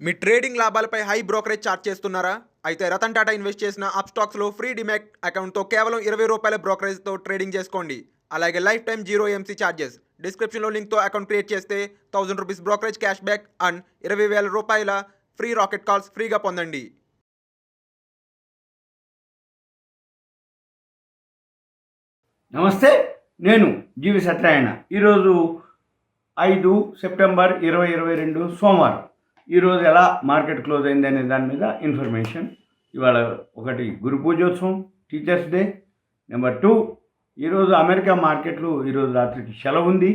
మీ trading లాభాలపై high brokerage charge చేస్తున్నారా? అయితే రతన్ టాటా ఇన్వెస్ట్ చేసిన అప్స్టాక్స్లో ఫ్రీ డిమాట్ అకౌంట్తో కేవలం ₹20 బ్రోకరేజ్తో ట్రేడింగ్ చేసుకోండి. అలాగే life time zero MC charges. డిస్క్రిప్షన్లో లింక్తో అకౌంట్ క్రియేట్ చేస్తే ₹1000 brokerage cash back and ₹20,000 free rocket calls ఫ్రీగా పొందండి. నమస్తే, నేను జీవి సత్యనారాయణ. ఈరోజు 5 సెప్టెంబర్ 2022 సోమవారం. ఈరోజు ఎలా మార్కెట్ క్లోజ్ అయింది అనే దాని మీద ఇన్ఫర్మేషన్. ఇవాళ ఒకటి గురు పూజోత్సవం, టీచర్స్ డే. నెంబర్ 2, ఈరోజు అమెరికా మార్కెట్లు ఈరోజు రాత్రికి సెలవు ఉంది.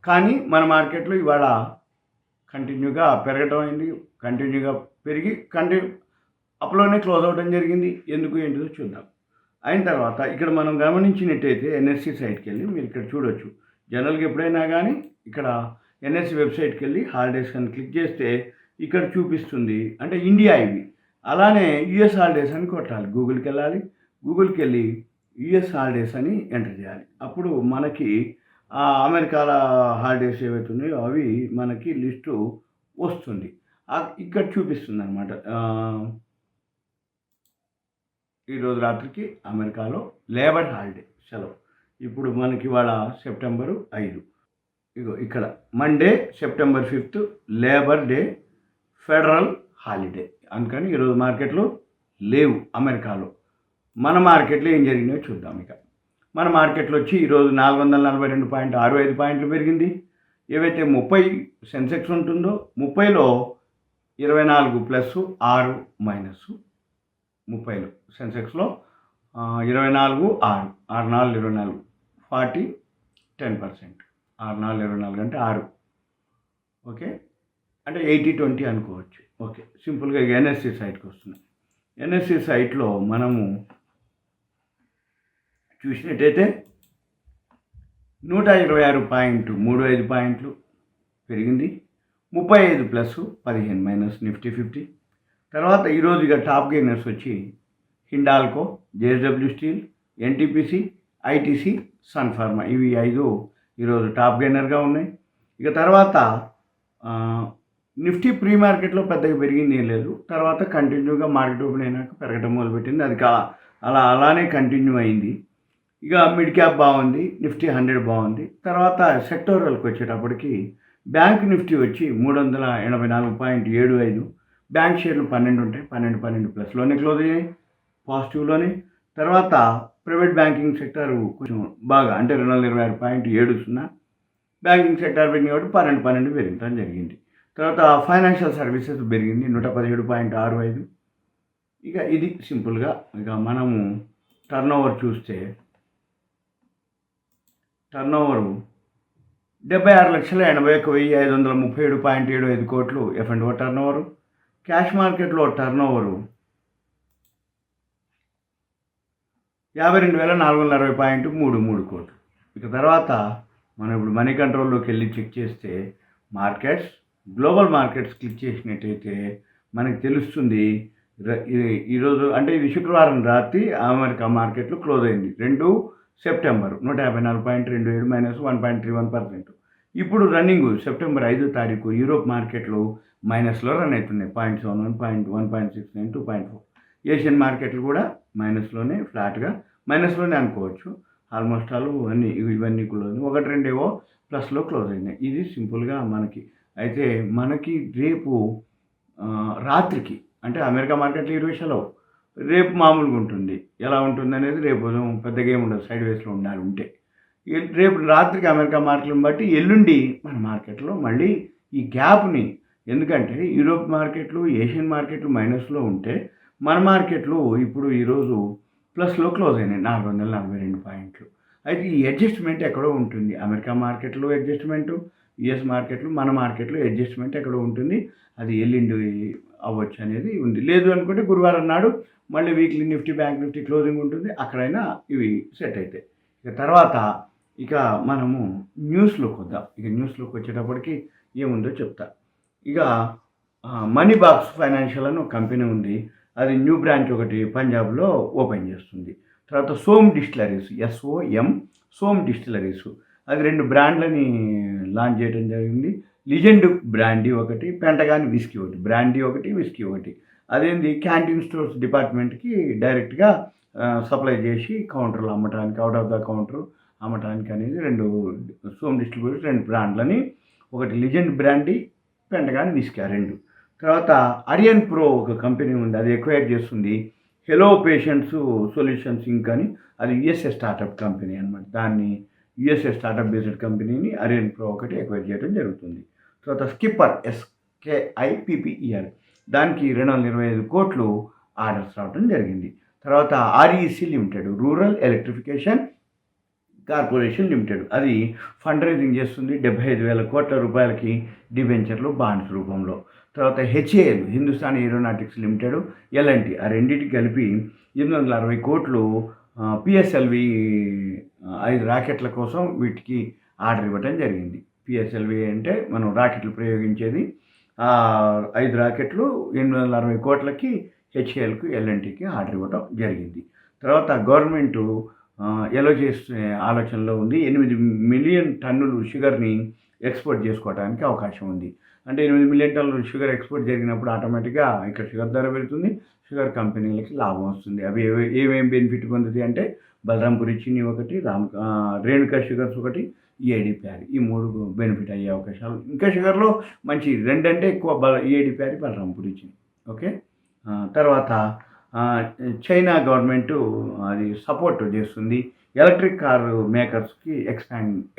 కానీ మన మార్కెట్లు ఇవాళ కంటిన్యూగా పెరగటం అయింది. కంటిన్యూగా పెరిగి అప్లోనే క్లోజ్ అవ్వడం జరిగింది. ఎందుకు ఏంటిదో చూద్దాం. అయిన తర్వాత ఇక్కడ మనం గమనించినట్టయితే ఎన్ఎస్సి సైట్కి వెళ్ళి మీరు ఇక్కడ చూడొచ్చు. జనరల్గా ఎప్పుడైనా కానీ ఇక్కడ ఎన్ఎస్సి వెబ్సైట్కి వెళ్ళి హాలిడేస్ అని క్లిక్ చేస్తే ఇక్కడ చూపిస్తుంది, అంటే ఇండియా ఇవి. అలానే యుఎస్ హాలిడేస్ అని కొట్టాలి, గూగుల్కి వెళ్ళాలి. గూగుల్కి వెళ్ళి యుఎస్ హాలిడేస్ అని ఎంటర్ చేయాలి. అప్పుడు మనకి అమెరికాల హాలిడేస్ ఏవైతే ఉన్నాయో అవి మనకి లిస్టు వస్తుంది. ఇక్కడ చూపిస్తుంది అనమాట. ఈరోజు రాత్రికి అమెరికాలో లేబర్ హాలిడే సెలవు. ఇప్పుడు మనకి ఇవాళ సెప్టెంబరు 5. ఇగో ఇక్కడ Monday September 5 labour day, federal holiday. అందుకని ఈరోజు మార్కెట్లో లేవు అమెరికాలో. మన మార్కెట్లో ఏం జరిగినాయో చూద్దాం. ఇక మన మార్కెట్లో వచ్చి ఈరోజు 442.65 పాయింట్లు పెరిగింది. ఏవైతే 30 సెన్సెక్స్ ఉంటుందో 30లో 24 ప్లస్ 6 మైనస్. 30లో సెన్సెక్స్లో 24 6 4 24 40 10%. 4 24 అంటే 6. ఓకే, అంటే 80-20 అనుకోవచ్చు. ఓకే, సింపుల్గా ఎన్ఎస్సి సైట్కి వస్తున్నాయి. ఎన్ఎస్సి సైట్లో మనము చూసినట్టయితే 126.35 పాయింట్లు పెరిగింది. 35 ప్లస్ 15 మైనస్ నిఫ్టీ 50. తర్వాత ఈరోజు ఇక టాప్ గెయినర్స్ వచ్చి Hindalco, JSW Steel, NTPC, ITC, Sun Pharma. ఇవి 5 ఈరోజు టాప్ గెయినర్గా ఉన్నాయి. ఇక తర్వాత నిఫ్టీ ప్రీ మార్కెట్లో పెద్దగా పెరిగింది ఏం లేదు. తర్వాత కంటిన్యూగా మార్కెట్ ఓపెన్ అయినాక పెరగడం మొదలుపెట్టింది. అది అలానే కంటిన్యూ అయింది. ఇక మిడ్ క్యాప్ బాగుంది, నిఫ్టీ 100 బాగుంది. తర్వాత సెక్టోరల్కి వచ్చేటప్పటికి బ్యాంక్ నిఫ్టీ వచ్చి 384.75. బ్యాంక్ షేర్లు 12 ఉంటాయి, 12 ప్లస్లోనే క్లోజ్ అయ్యాయి, పాజిటివ్లోనే. తర్వాత ప్రైవేట్ బ్యాంకింగ్ సెక్టర్ కొంచెం బాగా, అంటే 226.70. బ్యాంకింగ్ సెక్టర్ పెరిగింది కాబట్టి 12 పెరగడం జరిగింది. తర్వాత ఫైనాన్షియల్ సర్వీసెస్ పెరిగింది 117.65. ఇక ఇది సింపుల్గా. ఇక మనము టర్నోవర్ చూస్తే టర్నోవరు 76,81,537.75 కోట్లు F&O టర్నోవరు. క్యాష్ మార్కెట్లో టర్నోవరు 52,460.33 కోట్లు. ఇక తర్వాత మనం ఇప్పుడు మనీ కంట్రోల్లోకి వెళ్ళి చెక్ చేస్తే మార్కెట్స్, గ్లోబల్ మార్కెట్స్ క్లిక్ చేసినట్టయితే మనకి తెలుస్తుంది. ఈరోజు అంటే ఇది శుక్రవారం రాత్రి అమెరికా మార్కెట్లు క్లోజ్ అయింది. 2 సెప్టెంబర్ 154.27 మైనస్ 1.31%. ఇప్పుడు రన్నింగ్ సెప్టెంబర్ 5 తారీఖు యూరోప్ మార్కెట్లు మైనస్లో రన్ అవుతున్నాయి. 0.71, 1.69, 2.4. ఏషియన్ మార్కెట్లు కూడా మైనస్లోనే, ఫ్లాట్గా మైనస్లోనే అనుకోవచ్చు. ఆల్మోస్ట్ ఆల్ ఇవన్నీ క్లోజ్, 1-2 ఏవో ప్లస్లో క్లోజ్ అయినాయి. ఇది సింపుల్గా మనకి. అయితే మనకి రేపు రాత్రికి, అంటే అమెరికా మార్కెట్లో 20 సెలవు, రేపు మామూలుగా ఉంటుంది. ఎలా ఉంటుంది అనేది రేపు పెద్దగా ఏమి ఉండదు, సైడ్ వేస్లో ఉండాలి ఉంటే. రేపు రాత్రికి అమెరికా మార్కెట్లను బట్టి ఎల్లుండి మన మార్కెట్లో మళ్ళీ ఈ గ్యాప్ని, ఎందుకంటే యూరోప్ మార్కెట్లు, ఏషియన్ మార్కెట్లు మైనస్లో ఉంటే మన మార్కెట్లు ఇప్పుడు ఈరోజు ప్లస్లో క్లోజ్ అయినాయి 442 పాయింట్లు. అయితే ఈ అడ్జస్ట్మెంట్ ఎక్కడో ఉంటుంది. అమెరికా మార్కెట్లో అడ్జస్ట్మెంటు, యుఎస్ మార్కెట్లు, మన మార్కెట్లో అడ్జస్ట్మెంట్ ఎక్కడో ఉంటుంది. అది ఎల్లుండి అవ్వచ్చు అనేది ఉంది. లేదు అనుకుంటే గురువారం నాడు మళ్ళీ weekly Nifty, bank Nifty closing ఉంటుంది. అక్కడైనా ఇవి సెట్ అవుతాయి. ఇక తర్వాత ఇక మనము న్యూస్లోకి వద్దాం. ఇక న్యూస్లోకి వచ్చేటప్పటికి ఏముందో చెప్తా. ఇక మనీ బాక్స్ ఫైనాన్షియల్ అని ఒక కంపెనీ ఉంది. అది న్యూ బ్రాంచ్ ఒకటి పంజాబ్లో ఓపెన్ చేస్తుంది. తర్వాత Som distilleries, SOM, Som distilleries, అది 2 బ్రాండ్లని లాంచ్ చేయడం జరిగింది. లిజెండ్ బ్రాండీ ఒకటి, పెంటగాన్ విస్కీ ఒకటి, బ్రాండీ ఒకటి, విస్కీ ఒకటి. అదేంది క్యాంటీన్ స్టోర్స్ డిపార్ట్మెంట్కి డైరెక్ట్గా సప్లై చేసి కౌంటర్లు అమ్మటానికి, అవుట్ ఆఫ్ ద కౌంటర్ అమ్మటానికి అనేది రెండు సోమ్ డిస్ట్రిబ్యూటర్స్ రెండు బ్రాండ్లని, ఒకటి లిజెండ్ బ్రాండీ, పెంటగాన్ విస్కీ రెండు. తర్వాత అరియన్ ప్రో ఒక కంపెనీ ఉంది, అది ఎక్వైర్ చేస్తుంది హెలో పేషెంట్స్ సొల్యూషన్స్ ఇంక్ అని, అది యుఎస్ఏ స్టార్టప్ కంపెనీ అనమాట. దాన్ని యుఎస్ఏ స్టార్టప్ బేస్డ్ కంపెనీని అరియన్ ప్రో ఒకటి ఎక్వైర్ చేయడం జరుగుతుంది. తర్వాత స్కిప్పర్ SKIPPER దానికి 225 కోట్లు ఆర్డర్స్ రావడం జరిగింది. తర్వాత REC limited, rural electrification corporation limited, అది ఫండ్ రైజింగ్ చేస్తుంది 75,000 కోట్ల రూపాయలకి డిబెంచర్లు బాండ్స్ రూపంలో. తర్వాత HAL Hindustan aeronautics limited, LNT ఆ రెండింటికి కలిపి 860 కోట్లు PSLV 5 రాకెట్ల కోసం వీటికి ఆర్డర్ ఇవ్వడం జరిగింది. PSLV అంటే మనం రాకెట్లు ప్రయోగించేది. 5 రాకెట్లు 860 కోట్లకి HALకు LNTకి ఆర్డర్ ఇవ్వడం జరిగింది. తర్వాత గవర్నమెంటు ఎలో చేసే ఆలోచనలో ఉంది. 8 మిలియన్ టన్నులు షుగర్ని ఎక్స్పోర్ట్ చేసుకోవడానికి అవకాశం ఉంది. అంటే 8 మిలియన్ టన్నులు షుగర్ ఎక్స్పోర్ట్ జరిగినప్పుడు ఆటోమేటిక్గా ఇక్కడ షుగర్ ధర పెరుగుతుంది, షుగర్ కంపెనీలకి లాభం వస్తుంది. అవి ఏమేమి బెనిఫిట్ పొందుతాయి అంటే బలరాంపురి చిన్ని ఒకటి, రేణుకా షుగర్స్ ఒకటి, EID ప్యారీ, ఈ 3 బెనిఫిట్ అయ్యే అవకాశాలు. ఇంకా షుగర్లో మంచి 2 అంటే ఎక్కువ EID ప్యారీ, బలరాంపురి చిన్ని. ఓకే. తర్వాత చైనా గవర్నమెంటు అది సపోర్ట్ చేస్తుంది ఎలక్ట్రిక్ కారు మేకర్స్కి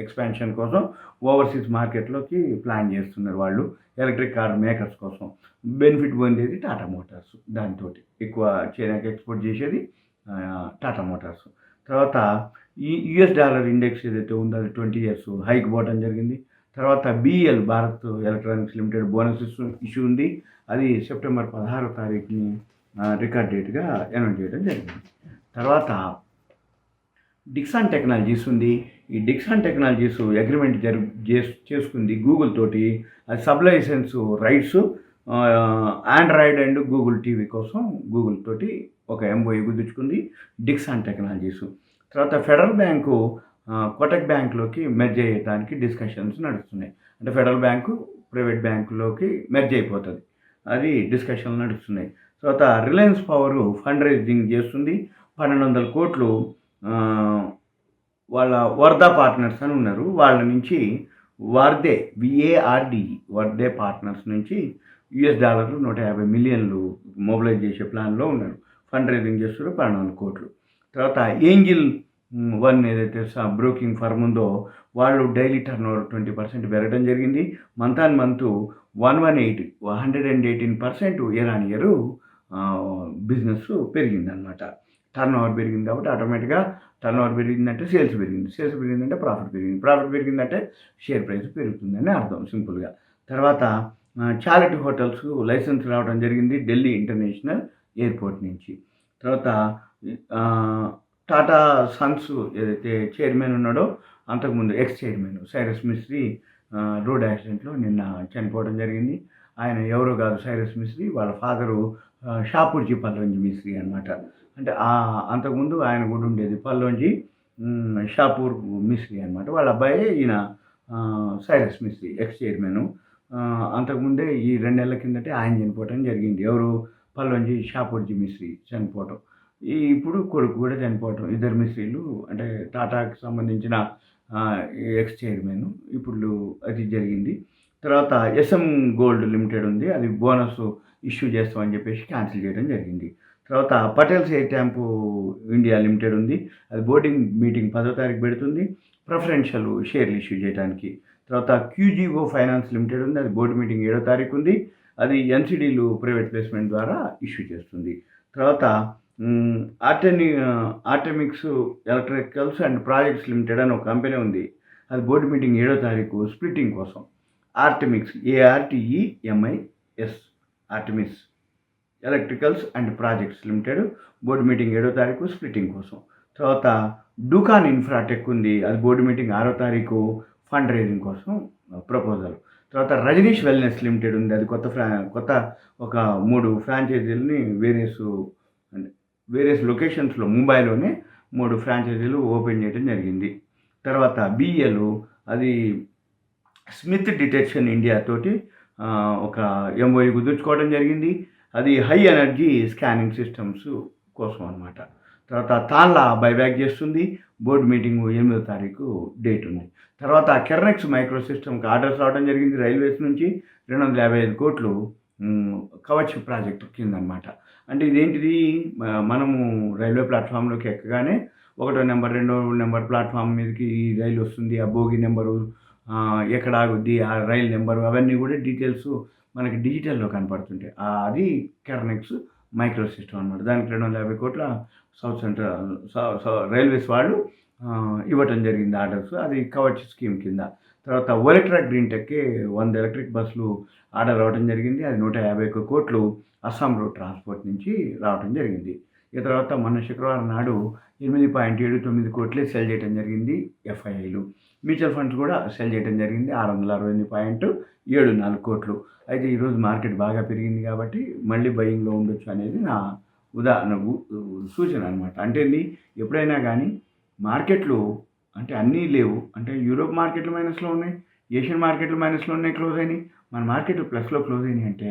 ఎక్స్పాన్షన్ కోసం ఓవర్సీస్ మార్కెట్లోకి ప్లాన్ చేస్తున్నారు వాళ్ళు. ఎలక్ట్రిక్ కార్ మేకర్స్ కోసం బెనిఫిట్ పొందేది టాటా మోటార్స్, దాంతో ఎక్కువ చైనాకి ఎక్స్పోర్ట్ చేసేది టాటా మోటార్స్. తర్వాత ఈ US$ ఇండెక్స్ ఏదైతే ఉందో అది 20 years హైక్ పోవడం జరిగింది. తర్వాత BEL Bharat electronics limited bonus issue ఉంది, అది సెప్టెంబర్ 16వ తారీఖుని రికార్డ్ డేట్గా అనౌన్స్ చేయడం జరిగింది. తర్వాత డిక్సాన్ టెక్నాలజీస్ ఉంది. ఈ డిక్సాన్ టెక్నాలజీస్ అగ్రిమెంట్ చేసుకుంది గూగుల్ తోటి. అది sub license rights Android and Google TV కోసం గూగుల్ తోటి ఒక MOU కుదుర్చుకుంది డిక్సాన్ టెక్నాలజీస్. తర్వాత ఫెడరల్ బ్యాంకు కోటక్ బ్యాంకులోకి మెర్జ్ అయ్యడానికి డిస్కషన్స్ నడుస్తున్నాయి. అంటే ఫెడరల్ బ్యాంకు ప్రైవేట్ బ్యాంకులోకి మెర్జ్ అయిపోతుంది, అది డిస్కషన్లు నడుస్తున్నాయి. తర్వాత రిలయన్స్ పవర్ ఫండ్ రైజింగ్ చేస్తుంది 1,200 కోట్లు. వాళ్ళ వర్దా పార్ట్నర్స్ అని ఉన్నారు, వాళ్ళ నుంచి WARDE వర్దే పార్ట్నర్స్ నుంచి $150 మిలియన్లు మొబిలైజ్ చేసే ప్లాన్లో ఉన్నారు. ఫండ్ రైజింగ్ చేస్తారు 1,200 కోట్లు. తర్వాత ఏంజిల్ 1 ఏదైతే బ్రోకింగ్ ఫర్మ్ ఉందో వాళ్ళు డైలీ టర్నోవర్ 20% పెరగడం జరిగింది. Month on month 118% year on year business పెరిగిందనమాట. టర్నోవర్ పెరిగింది కాబట్టి ఆటోమేటిక్గా టర్నోవర్ పెరిగిందంటే సేల్స్ పెరిగింది, సేల్స్ పెరిగిందంటే ప్రాఫిట్ పెరిగింది, ప్రాఫిట్ పెరిగిందంటే షేర్ ప్రైస్ పెరుగుతుందని అర్థం సింపుల్గా. తర్వాత చారిటీ హోటల్స్ లైసెన్స్ రావడం జరిగింది ఢిల్లీ ఇంటర్నేషనల్ ఎయిర్పోర్ట్ నుంచి. తర్వాత టాటా సన్స్ ఏదైతే చైర్మన్ ఉన్నాడో అంతకుముందు ex chairman Cyrus Mistry road యాక్సిడెంట్లో నిన్న చనిపోవడం జరిగింది. ఆయన ఎవరో కాదు, సైరస్ మిస్త్రీ వాళ్ళ ఫాదరు షాపూర్జీ పల్లంజీ మిస్త్రీ అనమాట. అంటే అంతకుముందు ఆయన కూడా ఉండేది పల్లంజీ షాపూర్ మిస్త్రీ అనమాట. వాళ్ళ అబ్బాయి ఈయన సైరస్ మిస్త్రీ ఎక్స్ చైర్మన్. అంతకుముందే ఈ 2 నెలల కిందటే ఆయన చనిపోవటం జరిగింది. ఎవరు? పల్లంజీ షాపూర్జీ మిస్త్రీ చనిపోవటం. ఇప్పుడు కొడుకు కూడా చనిపోవటం. ఇద్దరు మిస్త్రీలు అంటే టాటాకి సంబంధించిన ఎక్స్ చైర్మన్ ఇప్పుడు అది జరిగింది. తర్వాత SM గోల్డ్ లిమిటెడ్ ఉంది, అది బోనస్ ఇష్యూ చేస్తామని చెప్పేసి క్యాన్సిల్ చేయడం జరిగింది. తర్వాత పటేల్స్ ఎయిర్ ట్యాంపు ఇండియా లిమిటెడ్ ఉంది, అది బోర్డింగ్ మీటింగ్ 10వ తారీఖు పెడుతుంది ప్రిఫరెన్షియల్ షేర్లు ఇష్యూ చేయడానికి. తర్వాత QGO ఫైనాన్స్ లిమిటెడ్ ఉంది, అది బోర్డు మీటింగ్ 7వ తారీఖు ఉంది, అది NCDలు ప్రైవేట్ ప్లేస్మెంట్ ద్వారా ఇష్యూ చేస్తుంది. తర్వాత ఆర్టెమిక్స్ ఎలక్ట్రికల్స్ అండ్ ప్రాజెక్ట్స్ లిమిటెడ్ అని ఒక కంపెనీ ఉంది, అది బోర్డు మీటింగ్ 7వ తారీఖు స్ప్లిట్టింగ్ కోసం. ఆర్టెమిక్స్ ARTEMIS ఆర్టెమిక్స్ electricals and projects limited board meeting 7వ తారీఖు స్ప్లిట్టింగ్ కోసం. తర్వాత డూకాన్ ఇన్ఫ్రాటెక్ ఉంది, అది బోర్డు మీటింగ్ 6వ తారీఖు ఫండ్ రైజింగ్ కోసం ప్రపోజల్. తర్వాత రజనీష్ వెల్నెస్ లిమిటెడ్ ఉంది, అది కొత్త ఒక 3 ఫ్రాంచైజీలని వేరియస్ లొకేషన్స్లో ముంబైలోనే 3 ఫ్రాంచైజీలు ఓపెన్ చేయడం జరిగింది. తర్వాత BEL అది స్మిత్ డిటెక్షన్ ఇండియా తోటి ఒక ఎంఓయూ కుదుర్చుకోవడం జరిగింది. అది హై ఎనర్జీ స్కానింగ్ సిస్టమ్స్ కోసం అనమాట. తర్వాత తాన్లా బైబ్యాక్ చేస్తుంది. బోర్డు మీటింగ్ 8వ తారీఖు డేట్ ఉంది. తర్వాత కెర్నెక్స్ మైక్రో సిస్టమ్కి ఆర్డర్స్ రావడం జరిగింది రైల్వేస్ నుంచి 255 కోట్లు కవచ్ ప్రాజెక్ట్ కింద అనమాట. అంటే ఇదేంటిది, మనము రైల్వే ప్లాట్ఫామ్లోకి ఎక్కగానే 1వ నెంబర్ 2వ నెంబర్ ప్లాట్ఫామ్ మీదకి ఈ రైలు వస్తుంది, ఆ బోగి నెంబరు ఎక్కడ ఆగుద్ది, ఆ రైలు నెంబరు అవన్నీ కూడా డీటెయిల్స్ మనకి డిజిటల్లో కనపడుతుంటాయి. అది కెర్నెక్స్ మైక్రో సిస్టమ్ అనమాట. దానికి 250 కోట్ల సౌత్ సెంట్రల్ రైల్వేస్ వాళ్ళు ఇవ్వటం జరిగింది ఆర్డర్స్. అది కవచ్ స్కీమ్ కింద. తర్వాత ఓలెక్ట్రా గ్రీన్ టెక్కి 100 ఎలక్ట్రిక్ బస్సులు ఆర్డర్ రావడం జరిగింది. అది 151 కోట్లు అస్సాం రోడ్ ట్రాన్స్పోర్ట్ నుంచి రావడం జరిగింది. ఇక తర్వాత మొన్న శుక్రవారం నాడు 8.79 కోట్లే సెల్ చేయడం జరిగింది ఎఫ్ఐఐలు. మ్యూచువల్ ఫండ్స్ కూడా సెల్ చేయడం జరిగింది 668.74 కోట్లు. అయితే ఈరోజు మార్కెట్ బాగా పెరిగింది కాబట్టి మళ్ళీ బయింగ్లో ఉండొచ్చు అనేది నా సూచన అనమాట. అంటే ఎప్పుడైనా కానీ మార్కెట్లు అంటే అన్నీ లేవు, అంటే యూరోప్ మార్కెట్లు మైనస్లో ఉన్నాయి, ఏషియన్ మార్కెట్లు మైనస్లో ఉన్నాయి, క్లోజ్ అయినాయి. మన మార్కెట్లు ప్లస్లో క్లోజ్ అయినాయి అంటే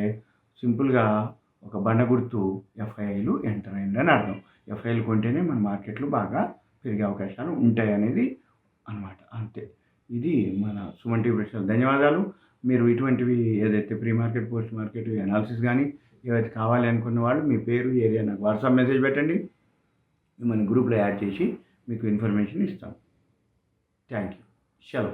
సింపుల్గా ఒక బండ గుర్తు ఎఫ్ఐఐలు ఎంటర్ అయిందని అర్థం. ఎఫ్ఐఐలు కొంటేనే మన మార్కెట్లు బాగా పెరిగే అవకాశాలు ఉంటాయి అనేది అనమాట. అంతే. ఇది మన సుమన్ టీవీ ప్రేక్షకులకు ధన్యవాదాలు. మీరు ఇటువంటివి ఏదైతే pre market, post market analysis కానీ ఏవైతే కావాలి అనుకున్న వాళ్ళు మీ పేరు, ఏరియా నాకు వాట్సాప్ మెసేజ్ పెట్టండి. మిమ్మల్ని గ్రూప్లో యాడ్ చేసి మీకు ఇన్ఫర్మేషన్ ఇస్తాం. Thank you. సెలవు.